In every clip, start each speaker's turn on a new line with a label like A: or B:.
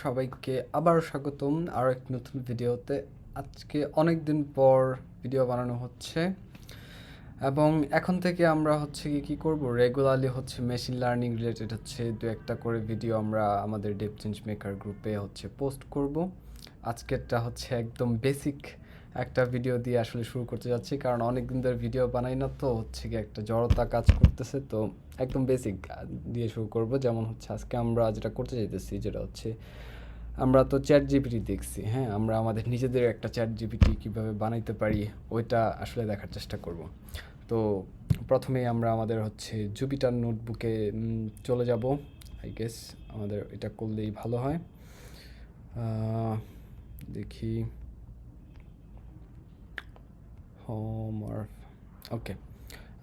A: সবাইকে আবারও স্বাগতম আরও এক নতুন ভিডিওতে। আজকে অনেক দিন পর ভিডিও বানানো হচ্ছে এবং এখন থেকে আমরা কি করব, রেগুলারলি মেশিন লার্নিং রিলেটেড দু একটা করে ভিডিও আমরা আমাদের ডেপ চেঞ্জ মেকার গ্রুপে পোস্ট করব। আজকেরটা একদম বেসিক একটা ভিডিও দিয়ে আসলে শুরু করতে যাচ্ছি, কারণ অনেক দিন ধরে ভিডিও বানাই না, তো একটা জড়তা কাজ করতেছে, তো একদম বেসিক দিয়ে শুরু করব। যেমন আজকে আমরা যেটা করতে চাইতেছি, যেটা আমরা তো চ্যাট জিপিটি দেখছি, হ্যাঁ, আমরা আমাদের নিজেদের একটা চ্যাট জিপিটি কীভাবে বানাইতে পারি ওইটা আসলে দেখার চেষ্টা করব। তো প্রথমে আমরা আমাদের জুপিটার নোটবুকে চলে যাব। আই গেস আমাদের এটা করলেই ভালো হয়। দেখি ওকে,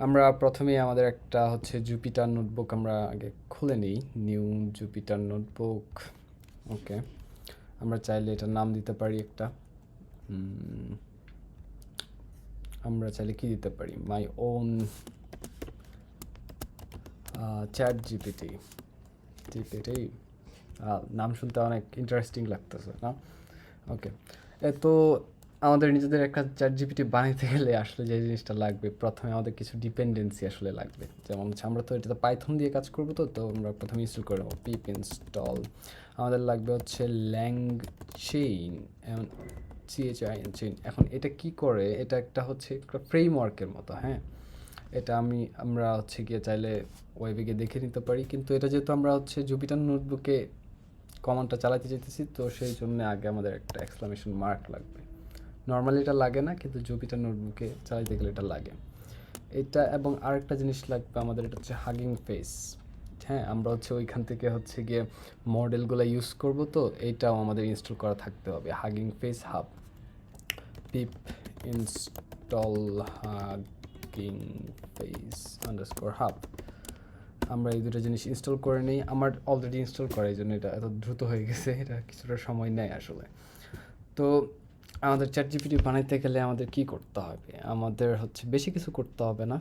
A: আমরা প্রথমেই আমাদের একটা জুপিটার নোটবুক আমরা আগে খুলে নিই। New Jupiter notebook. ওকে, আমরা চাইলে এটার নাম দিতে পারি একটা, আমরা চাইলে কি দিতে পারি, মাই ওন চ্যাট জিপিটি। নাম শুনতে অনেক ইন্টারেস্টিং লাগতেছে না? ওকে, তো আমাদের নিজেদের একটা চ্যাট জিপিটি বানাইতে গেলে আসলে যে জিনিসটা লাগবে, প্রথমে আমাদের কিছু ডিপেন্ডেন্সি আসলে লাগবে। যেমন আমরা তো এটাতে পাইথন দিয়ে কাজ করবো, তো আমরা প্রথমে ইনস্টল করে নেবো পিপ ইনস্টল। আমাদের লাগবে ল্যাংচেইন, চেইন। এখন এটা কি করে, এটা একটা একটা ফ্রেমওয়ার্কের মতো, হ্যাঁ। এটা আমরা গিয়ে চাইলে ওয়েবে গিয়ে দেখে নিতে পারি, কিন্তু এটা যেহেতু আমরা জুপিটার নোটবুকে কমান্ডটা চালাতে চাইতেছি, তো সেই জন্য আগে আমাদের একটা এক্সক্লামেশন মার্ক লাগবে। নর্মালি এটা লাগে না, কিন্তু জুপিটার নোটবুকে চালাতে গেলে এটা লাগে। এটা এবং আরেকটা জিনিস লাগবে আমাদের, এটা হাগিং ফেস। হ্যাঁ, আমরা ওইখান থেকে গিয়ে মডেলগুলো ইউজ করব, তো এইটাও আমাদের ইনস্টল করা থাকতে হবে। Hugging Face Hub, pip install Hugging Face underscore hub. আমরা এই দুটো জিনিস ইনস্টল করে নিই। আমার অলরেডি ইনস্টল করা, এই জন্য এটা এত দ্রুত হয়ে গেছে, এটা কিছুটা সময় নেয় আসলে। তো আমাদের চ্যাট জিপিটি বানাইতে গেলে আমাদের কি করতে হবে, আমাদের বেশি কিছু করতে হবে না।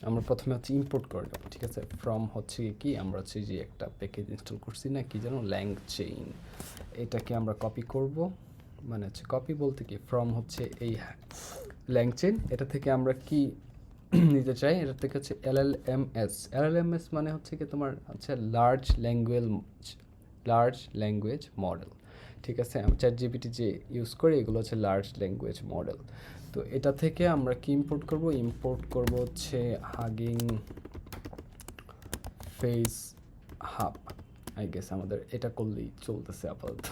A: আমরা প্রথমে ইম্পোর্ট করে নেব, ঠিক আছে। ফ্রম কি আমরা যে একটা প্যাকেজ ইনস্টল করছি না, কি যেন ল্যাংচেইন, এটাকে আমরা কপি করব। মানে কপি বলতে কি, ফ্রম এই ল্যাংচেইন, এটা থেকে আমরা কি নিতে চাই, এটা থেকে এলএলএমএস মানে কি তোমার লার্জ ল্যাঙ্গুয়েজ মডেল, ঠিক আছে। চ্যাট জিপিটি যে ইউজ করে এগুলো লার্জ ল্যাঙ্গুয়েজ মডেল। তো এটা থেকে আমরা কি ইম্পোর্ট করব hugging Face hub. I guess আমাদের এটা করলেই চলতেছে আপাতত।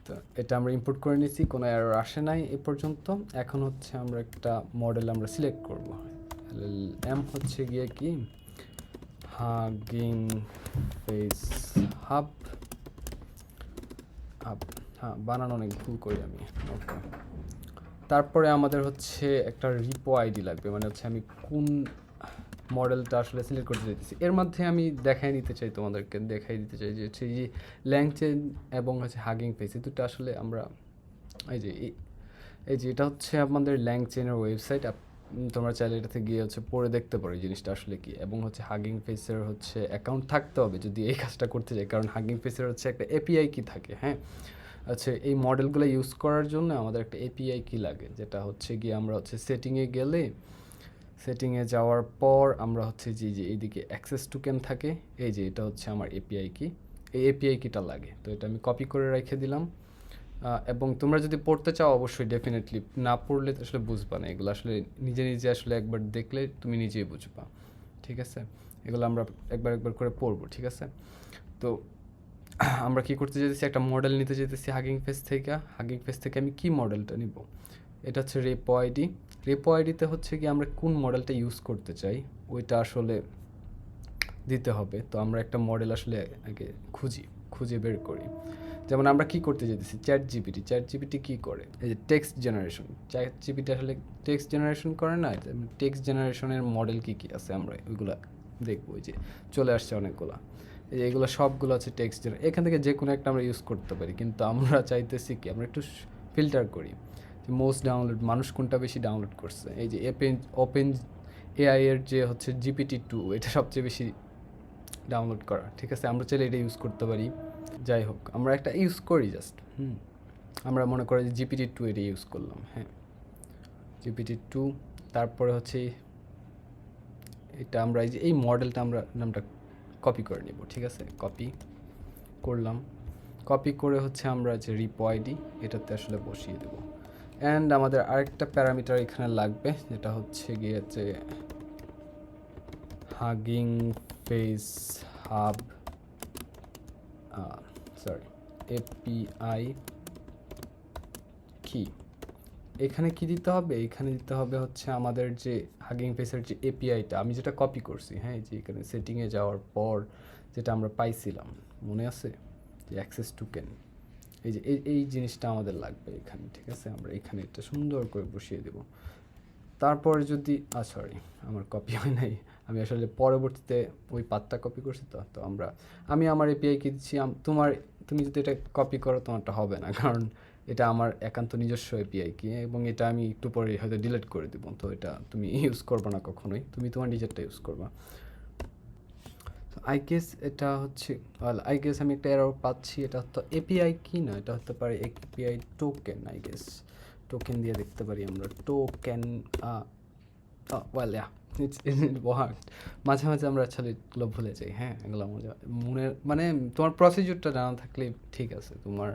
A: তো এটা আমরা ইম্পোর্ট করে নিয়েছি, কোনো এরর আসে নাই এ পর্যন্ত। এখন আমরা একটা মডেল আমরা সিলেক্ট করব। এম গিয়ে কি হাগিং ফেস হাব। হ্যাঁ, বানানো অনেক ভুল করি আমি। ওকে, তারপরে আমাদের একটা রিপো আইডি লাগবে, মানে আমি কোন মডেলটা আসলে সিলেক্ট করতে চাইতেছি। এর মধ্যে আমি দেখাই দিতে দিতে চাই যে যে ল্যাংচেন এবং হাগিং ফেস, এই দুটো আসলে আমরা এই যে এটা আমাদের ল্যাংচেনের ওয়েবসাইট। তোমরা চাইলে এটাতে গিয়ে পড়ে দেখতে পারো এই জিনিসটা আসলে কি। এবং হাগিং ফেসের অ্যাকাউন্ট থাকতে হবে যদি এই কাজটা করতে চাই, কারণ হাগিং ফেসের একটা এপিআই কি থাকে, হ্যাঁ। এই মডেলগুলো ইউজ করার জন্য আমাদের একটা এপিআই কি লাগে, যেটা গিয়ে আমরা সেটিংয়ে গেলে, সেটিংয়ে যাওয়ার পর আমরা যে এইদিকে অ্যাক্সেস টোকেন থাকে, এই যে এটা আমার এপিআই কি, এই এপিআই কিটা লাগে। তো এটা আমি কপি করে রেখে দিলাম। এবং তোমরা যদি পড়তে চাও অবশ্যই ডেফিনেটলি, না পড়লে আসলে বুঝবা না এগুলো, আসলে নিজে আসলে একবার দেখলে তুমি নিজেই বুঝবা, ঠিক আছে। এগুলো আমরা একবার করে পড়বো, ঠিক আছে। তো আমরা কি করতে চাইতেছি, একটা মডেল নিতে চাইতেছি হাগিং ফেস থেকে আমি কি মডেলটা নিব, এটা রেপো আইডিতে কি আমরা কোন মডেলটা ইউজ করতে চাই ওইটা আসলে দিতে হবে। তো আমরা একটা মডেল আসলে আগে খুঁজে বের করি। যেমন আমরা কি করতে চাইতেছি, চ্যাট জিপিটি কি করে, এই যে টেক্সট জেনারেশন। চ্যাট জিপিটি আসলে টেক্সট জেনারেশন করে না, টেক্সট জেনারেশনের মডেল কি আছে আমরা ওইগুলো দেখবো। ওই যে চলে আসছে অনেকগুলো, এই যে এগুলো সবগুলো টেক্সট এখান থেকে যে কোনো একটা আমরা ইউজ করতে পারি, কিন্তু আমরা চাইতেছি কি আমরা একটু ফিল্টার করি মোস্ট ডাউনলোড, মানুষ কোনটা বেশি ডাউনলোড করছে। এই যে ওপেন এআই এর যে GPT-2, এটা সবচেয়ে বেশি ডাউনলোড করা, ঠিক আছে। আমরা চাইলে এটা ইউজ করতে পারি। যাই হোক, আমরা একটা ইউজ করি জাস্ট। আমরা মনে করি যে GPT-2 এটা ইউজ করলাম। হ্যাঁ, GPT-2, তারপরে হচ্ছে এটা আমরা এই মডেলটা আমরা নামটা কপি করে নিব। ঠিক আছে, কপি করলাম। কপি করে হচ্ছে আমরা যে রিপো আইডি এটাতে আসলে বসিয়ে দেব। অ্যান্ড আমাদের আরেকটা প্যারামিটার এখানে লাগবে, যেটা হচ্ছে গিয়ে যে হাগিং ফেস হাব এপিআই কি। এখানে কি দিতে হবে? এখানে দিতে হবে হচ্ছে আমাদের যে হাগিং ফেসের যে এপিআইটা আমি যেটা কপি করছি, হ্যাঁ, যে এখানে সেটিংয়ে যাওয়ার পর যেটা আমরা পাইছিলাম, মনে আছে যে অ্যাক্সেস টোকেন, এই যে এই জিনিসটা আমাদের লাগবে এখানে। ঠিক আছে, আমরা এখানে এটা সুন্দর করে বসিয়ে দেব। তারপরে যদি সরি, আমার কপি হয় নাই, আমি আসলে পরবর্তীতে ওই পাতটা কপি করছি। তো আমি আমার এপিআইকে দিচ্ছি, তুমি যদি এটা কপি করো তোমারটা হবে না, কারণ এটা আমার একান্ত নিজস্ব এপিআই কি, এবং এটা আমি একটু পরে হয়তো ডিলিট করে দেবো। তো এটা তুমি ইউজ করবে না কখনোই, তুমি তোমার নিজেরটা ইউজ করবা। আই গেস এটা হচ্ছে আই গেস আমি একটা এরর পাচ্ছি। এটা তো এপিআই কি না, এটা হতে পারে API token. I guess token দিয়ে দেখতে পারি আমরা। Token well yeah, it's work. মাঝে মাঝে আমরা আসলে এগুলো ভুলে যাই। হ্যাঁ, এগুলো মানে তোমার প্রসিডিউরটা জানা থাকলে ঠিক আছে। তোমার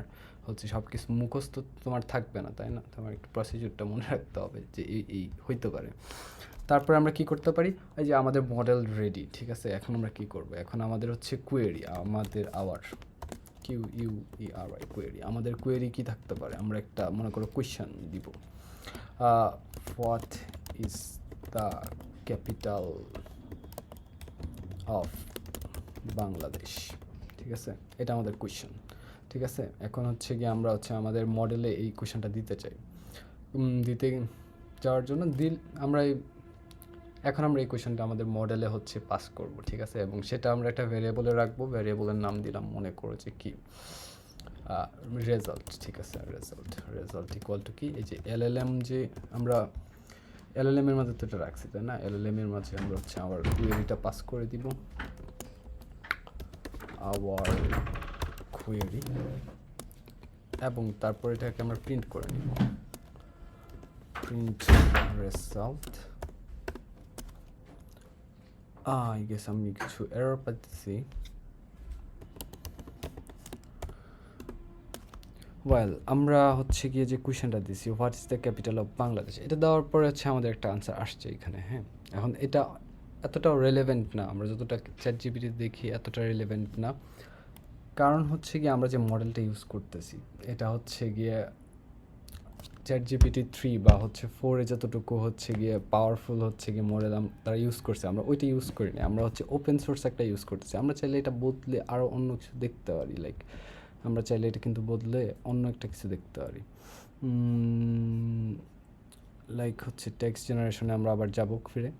A: হচ্ছে সব কিছু মুখস্থ তোমার থাকবে না, তাই না? তোমার একটু প্রসিডিউরটা মনে রাখতে হবে যে এই হইতে পারে। তারপরে আমরা কি করতে পারি, এই যে আমাদের মডেল রেডি। ঠিক আছে, এখন আমরা কি করব? এখন আমাদের হচ্ছে কোয়েরি, QUERY কোয়েরি। আমাদের কোয়েরি কি থাকতে পারে? আমরা একটা মনে করো কোয়েশ্চেন দিব, what is the capital of Bangladesh. ঠিক আছে, এটা আমাদের কোয়েশ্চেন। ঠিক আছে, এখন হচ্ছে গিয়ে আমরা হচ্ছে আমাদের মডেলে এই কোয়েশ্চেনটা দিতে চাই। দিতে যাওয়ার জন্য এখন আমরা এই কোয়েশ্চেনটা আমাদের মডেলে হচ্ছে পাস করব। ঠিক আছে, এবং সেটা আমরা একটা ভ্যারিয়েবলে রাখবো। ভ্যারিয়েবলের নাম দিলাম মনে করো যে কি, রেজাল্ট। ঠিক আছে, রেজাল্ট ইকুয়াল টু কি, এই যে এলএলএম, যে আমরা এলএলএম এর মাঝে তো এটা রাখছি, তাই না? এলএলএম এর মাঝে আমরা হচ্ছে আবার কোয়েরিটা পাস করে দিব, আওয়ার কোয়েরি, এবং তারপর এটাকে আমরা প্রিন্ট করে নিব, প্রিন্ট রেজাল্ট। আই গেস আমি কিছু এরর পাচ্ছি। ওয়েল, আমরা হচ্ছে গিয়ে যে কোয়েশ্চেনটা দিছি, what is the capital of Bangladesh, এটা দেওয়ার পরে হচ্ছে আমাদের একটা আনসার আসছে এখানে। হ্যাঁ, এখন এটা এতটাও রেলেভেন্ট না, আমরা যতটা ChatGPT দেখি এতটা রেলেভেন্ট না। কারণ হচ্ছে গিয়ে আমরা যে মডেলটা ইউজ করতেছি এটা হচ্ছে গিয়ে ChatGPT 3 বা হচ্ছে 4 যতটুকু হচ্ছে গিয়ে পাওয়ারফুল হচ্ছে গিয়ে মডেল তারা ইউজ করছে, আমরা ওইটা ইউজ করি না। আমরা হচ্ছে ওপেন সোর্স একটা ইউজ করতেছি। আমরা চাইলে এটা বদলে আরও অন্য কিছু দেখতে পারি, লাইক আমরা চাইলে এটা কিন্তু বদলে অন্য একটা কিছু দেখতে পারি। লাইক হচ্ছে টেক্সট জেনারেশনে আমরা আবার যাব ফিরে,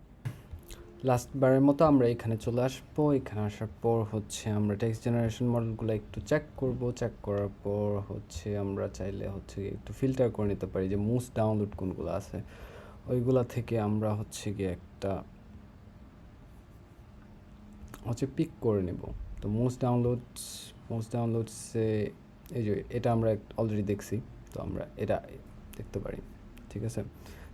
A: লাস্টবারের মতো আমরা এখানে চলে আসবো। এখানে আসার পর হচ্ছে আমরা টেক্সট জেনারেশন মডেলগুলো একটু চেক করব। চেক করার পর হচ্ছে আমরা চাইলে হচ্ছে একটু ফিল্টার করে নিতে পারি যে মোস্ট ডাউনলোড কোনগুলো আছে, ওইগুলা থেকে আমরা হচ্ছে গিয়ে একটা হচ্ছে পিক করে নেব। তো মোস্ট ডাউনলোডসে এই যে এটা আমরা অলরেডি দেখছি, তো আমরা এটা দেখতে পারি। ঠিক আছে,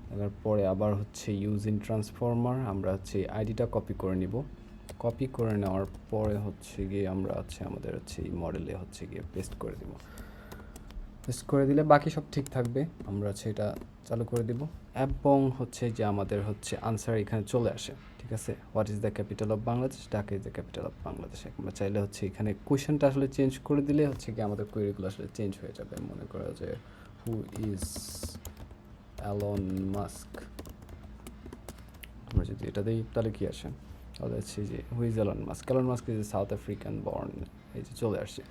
A: দেখার পরে আবার হচ্ছে ইউজ ইন ট্রান্সফর্মার, আমরা হচ্ছে আইডিটা কপি করে নিব। কপি করে নেওয়ার পরে হচ্ছে গিয়ে আমরা হচ্ছে আমাদের হচ্ছে এই মডেলে হচ্ছে গিয়ে পেস্ট করে দিব। পেস্ট করে দিলে বাকি সব ঠিক থাকবে। আমরা হচ্ছে এটা চালু করে দিব, এবং হচ্ছে যে আমাদের হচ্ছে আনসার এখানে চলে আসে। ঠিক আছে, what is the capital of Bangladesh, Dhaka is the capital of Bangladesh. আমরা চাইলে হচ্ছে এখানে কোয়েশ্চেনটা আসলে চেঞ্জ করে দিলে হচ্ছে কি আমাদের কোয়েরিগুলো আসলে চেঞ্জ হয়ে যাবে। মনে করা যে হু ইজ অ্যালন মাস্ক, আমরা যদি এটা দিই তাহলে কি আসে, তাহলে হচ্ছে যে who is alone mask is a south African born, এই যে চলে আসছে।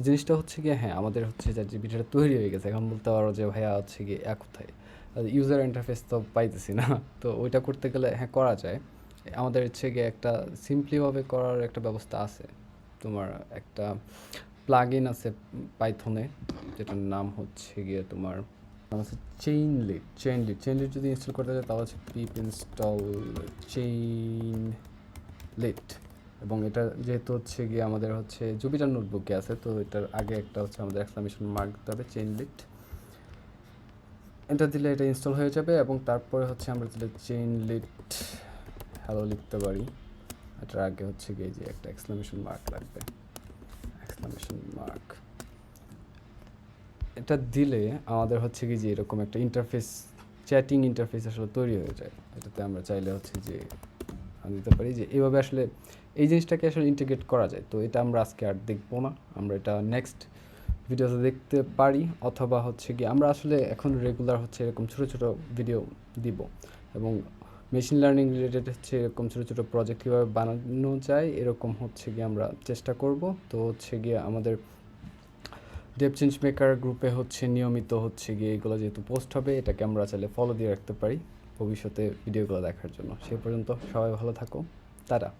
A: জিনিসটা হচ্ছে গিয়ে হ্যাঁ, আমাদের হচ্ছে যে জিপিটিটা তৈরি হয়ে গেছে। এখন বলতে পারো যে ভাইয়া হচ্ছে গিয়ে কোথায় ইউজার ইন্টারফেস তো পাইতেছি না। তো ওইটা করতে গেলে হ্যাঁ করা যায়। আমাদের হচ্ছে গিয়ে একটা সিম্পলিভাবে করার একটা ব্যবস্থা আছে। তোমার একটা প্লাগইন আছে পাইথনে, যেটার নাম হচ্ছে গিয়ে তোমার আছে চেইনলিট যদি ইনস্টল করতে চাই তাহলে হচ্ছে পিপ ইনস্টল চেইনলিট। এবং এটা যেহেতু হচ্ছে গিয়ে আমাদের হচ্ছে জুপিটার নোটবুকে আছে, তো এটার আগে একটা হচ্ছে আমাদের এক্সক্লামেশন মার্ক দিতে হবে, চেইনলিট। এটা দিলে এটা ইনস্টল হয়ে যাবে এবং তারপরে হচ্ছে আমরা দিলে চেইনলিট হ্যালো লিখতে পারি। এটার আগে হচ্ছে গিয়ে যে একটা এক্সক্লামেশন মার্ক লাগবে, এক্সক্লামেশন মার্ক। এটা দিলে আমাদের হচ্ছে কি যে এরকম একটা ইন্টারফেস, চ্যাটিং ইন্টারফেস আসলে তৈরি হয়ে যায়। এটাতে আমরা চাইলে হচ্ছে যে দিতে পারি যে এইভাবে আসলে এই জিনিসটাকে আসলে ইন্টিগ্রেট করা যায়। তো এটা আমরা আজকে আর দেখবো না, আমরা এটা নেক্সট ভিডিওতে দেখতে পারি, অথবা হচ্ছে কি আমরা আসলে এখন রেগুলার হচ্ছে এরকম ছোটো ছোটো ভিডিও দিব এবং মেশিন লার্নিং রিলেটেড হচ্ছে এরকম ছোটো ছোটো প্রজেক্ট কীভাবে বানানো যায় এরকম হচ্ছে গিয়ে আমরা চেষ্টা করব। তো হচ্ছে গিয়ে আমাদের ডেভ চেঞ্জ মেকার গ্রুপে হচ্ছে নিয়মিত হচ্ছে গিয়ে এগুলো যেহেতু পোস্ট হবে, এটাকে আমরা চাইলে ফলো দিয়ে রাখতে পারি ভবিষ্যতে ভিডিওগুলো দেখার জন্য। সে পর্যন্ত সবাই ভালো থাকো, টাটা।